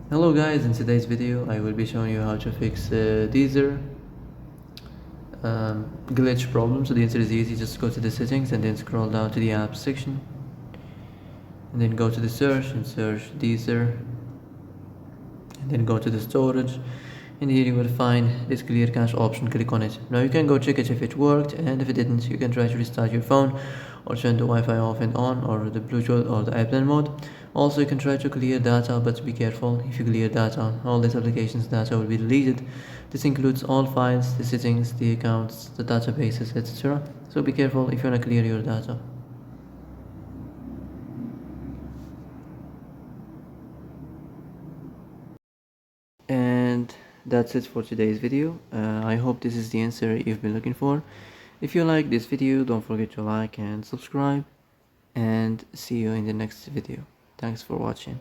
Hello guys, in today's video I will be showing you how to fix Deezer glitch problem. So the answer is easy, just go to the settings and then scroll down to the apps section and then go to the search and search Deezer and then go to the storage, and here you will find this clear cache option. Click on it. Now you can go check it if it worked, and if it didn't you can try to restart your phone or turn the Wi-Fi off and on, or the Bluetooth or the airplane mode. Also you can try to clear data, but be careful. If you clear data, all these applications data will be deleted. This includes all files, the settings, the accounts, the databases, etc. So be careful if you want to clear your data. And that's it for today's video. I hope this is the answer you've been looking for. If you like this video, don't forget to like and subscribe, and see you in the next video. Thanks for watching.